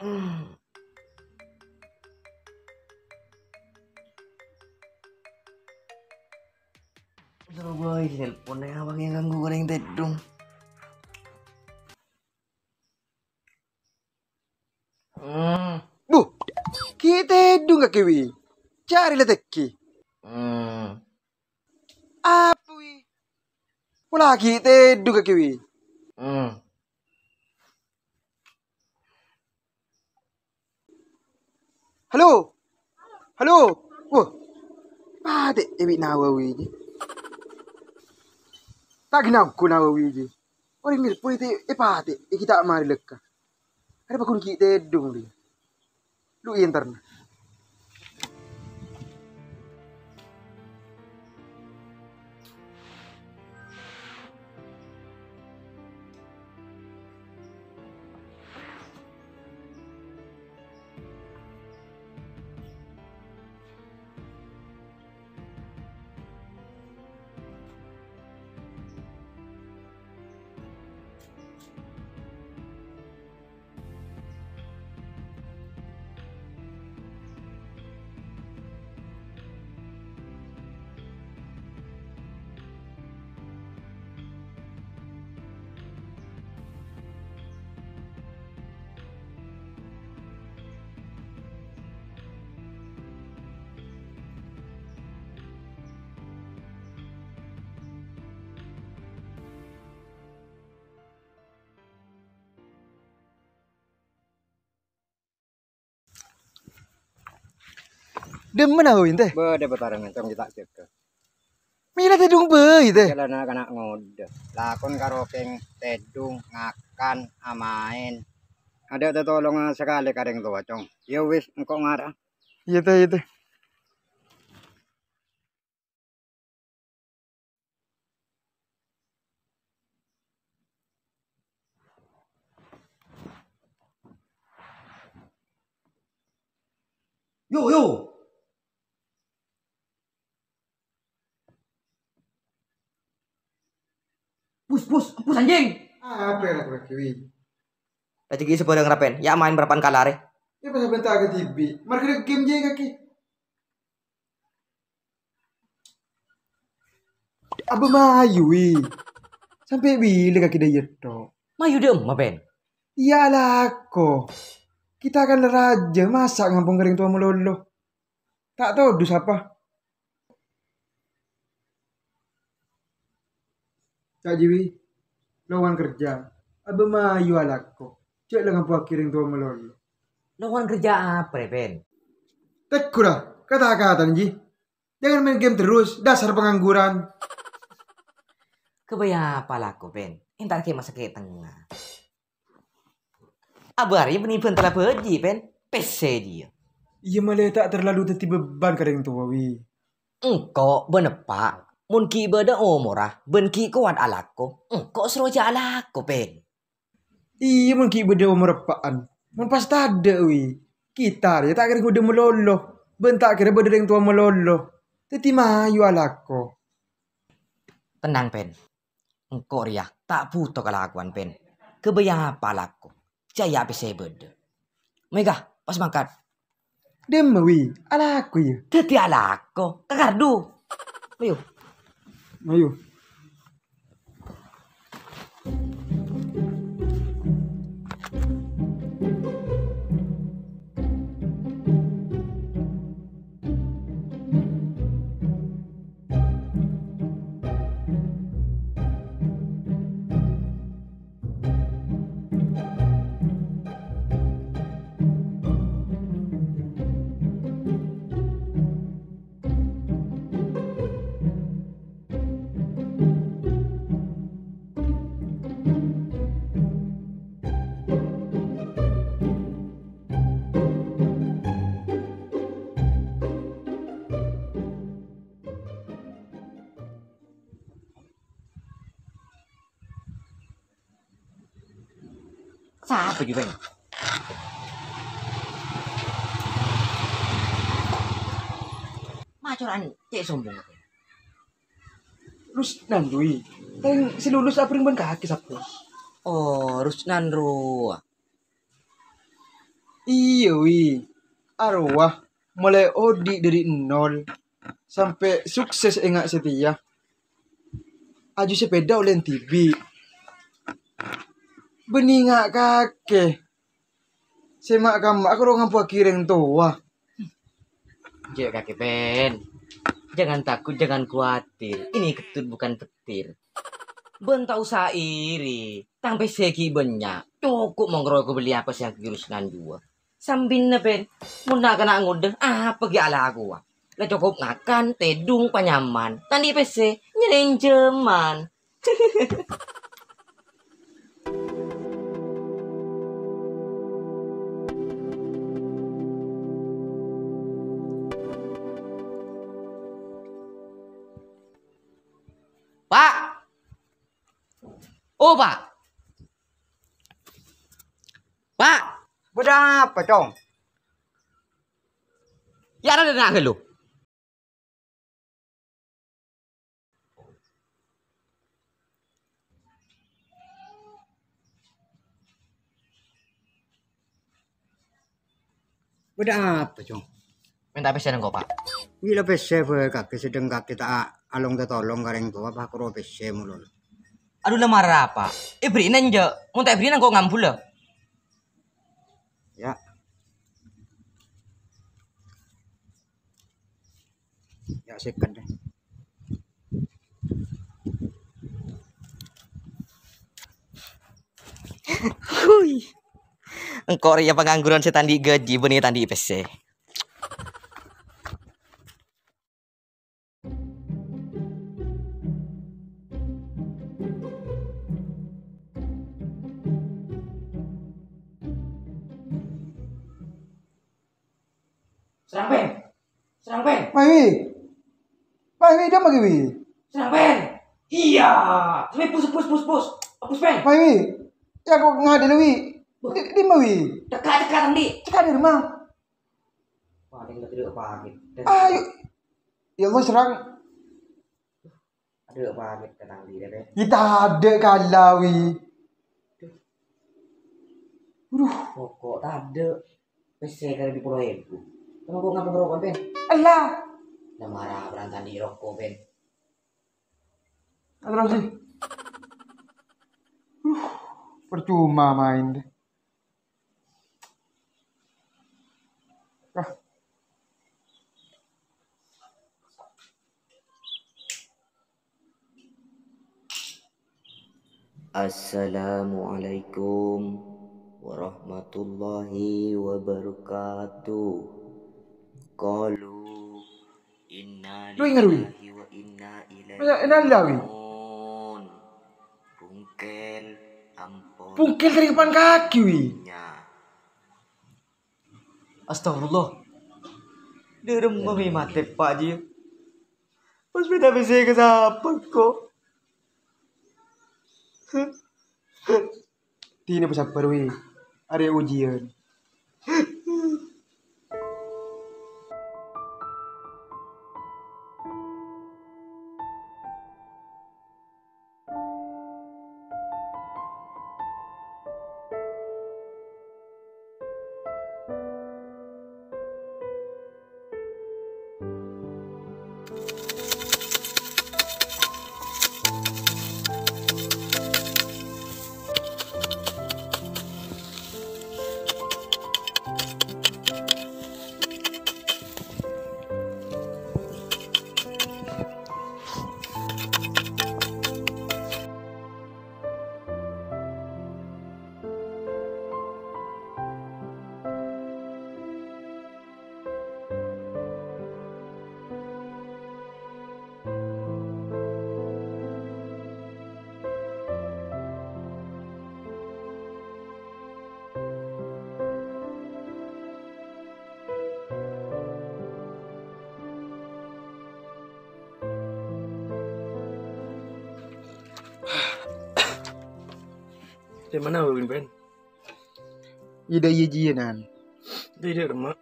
Suruh boy, teleponnya abang yang ganggu goreng tedung. Bu, kita dong gak kiwi. Cari leteki. Apa wi? Wala kita dong gak kiwi. Halo, halo. Wah, pade ewi nawa wi. Tak kenal ku nawa wi. Orang ini pun itu pade. Kita mari lekah. Ada pakun kita dong dia. Lu internet. Demen aku inte. Bede betarangan cong kita cek. Mila tedung be itu. Jalan anak ngode. Lakon karokeng tedung ngakan amain. Ada tolong sekali kadang tua cong. Ya wis engkau ngarah. Iya teh, iya teh. Yo. Pus anjing. Apa yang aku kiwi? Tadi kisi pada ngerapen. Ya main berapaan kalah re? Ini pas bentar ke TV. Market game je kaki. Apa mayu wi? Sampai bila kaki dia yeto? Mayu dem, mapen. Iyalah kok. Kita akan raja masak ngampung kering tua melolo. Tak tahu dus apa. Cak Jiwi, lawan kerja. Apa mayu alako? Cek lah ngampung kering tua melolo. Lawan kerja apa, Pen? Tekura, kata-kata Ji. Jangan main game terus, dasar pengangguran. Kebaya apa laku, Pen? Entar ke masa ke tengah. Abari penipuan telah pergi, Pen. PC dia. Iya malah tak terlalu teti beban kering tua wi. Engkau benepak. Mun ki beda omorah, ben ki kuat alako. Engkau seroja alako, Pen. Iya mungkin beda umur apaan. Mun pas tada wi. Kita ya tak kira udah melolo. Bentak kira beda yang tua melolo. Teti mayu alako. Tenang, Pen. Engkau riah tak butuh kelakuan, Pen. Kebaya apa laku? Jaya PC beda. Mega, pas mangkat. Dem wi, alako ya. Teti alako. Kakardu. Ayo. Ayo. Siapa juga ini? Macoran cek sombong. Rusnan wi. Teng si lulus apa yang ban kaki sapu. Oh, Rusnan ro. Iya wi. Arwah mulai Odi dari nol sampai sukses enggak setia. Aju sepeda oleh TV. Beningak kakek. Semak kamu aku orang ngampua kireng tua. Jek kaki pen. Jangan takut, jangan khawatir. Ini ketut bukan petir. Ben tak usah iri. Sampai segi banyak. Cukup mengerok beli apa sih yang kejurusan juga. Sambil pen. Mau nak kena ngudeng. Pergi ala aku. Lah cukup ngakan, tedung, panyaman. Tadi PC. Nyereng jeman. Pak. Oh, Pak. Pak. Beda apa, Cong? Ya ada nak lu. Beda apa, Cong? Minta pesan kau, Pak. Bila pese kaki sedang kaki tak along tolong kareng tua apa karo pese mulu. Aduh lah marah apa? Beri nanja. Mau tak beri nang kau ngampul lah. Ya. Ya second deh. Hui. Engkau ria pengangguran setandi gaji benih tandi IPC. Serang pen. Serang pen. Mai wi. Mai wi dah magi wi. Serang pen. Iya. Sampai pus. Pus pen. Mai wi. Ya kok ngadil wi. Di mau wi. Dekat tadi. Cekak di rumah. Wah, dia tidak apa gitu. Ayo. Ya Allah serang. Ada apa gitu tenang di deh. Kita ada kalawi. Pokok tak ada. PC kali di Pulau Ibu. Kamu kok ngapa ngerokok pen? Allah. Udah marah berantan di rokok pen. Terus sih. Percuma main deh. Assalamualaikum warahmatullahi wabarakatuh. Qalu inna Lu ingat, Wi? lillahi wa inna ilaihi Enak lah, Wi. raji'un. Pungkel ampun. Pungkel dari depan kaki wi. Astagfirullah. Derem mami mati Pak Ji. Pas beda bisa ke siapa kok? Tini bersabar wi. Ada ujian. Di mana Win Ben? Ida ujianan. Tidak rumah.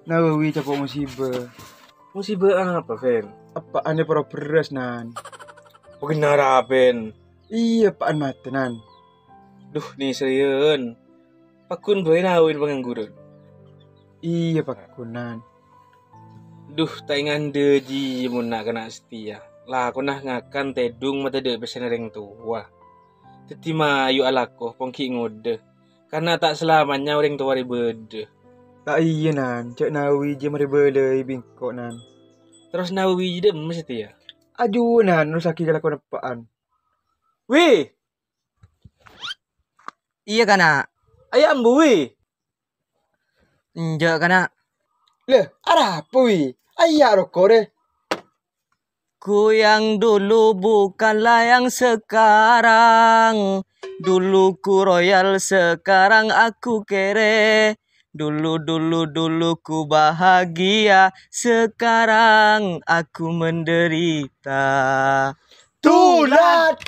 Nah wi capok musibah. Musibah apa Ben? Apa ane para beras nan? Benar Ben. Iya apaan mata nan. Duh nih serius. Pakun boleh nawin pengangguran. Iya pakunan. Duh, tak ngande ji mun nak kena setia. Lah aku nah ngakan tedung mata de pesen reng tua. Teti mayu alako pongki ngode. Karena tak selamanya orang tua ribede. Tak iya nan, cek nawi je mari belai bingkok nan. Terus nawi je mesti ya. Aju nan, nu sakit kalau kau nepaan. Wih, Iya kana. ayam bu wih. Enggak kana. Leh, ada apa wi? Ayah rokok deh. Ku yang dulu bukanlah yang sekarang. Dulu ku royal, sekarang aku kere. Dulu ku bahagia, sekarang aku menderita. Tulat.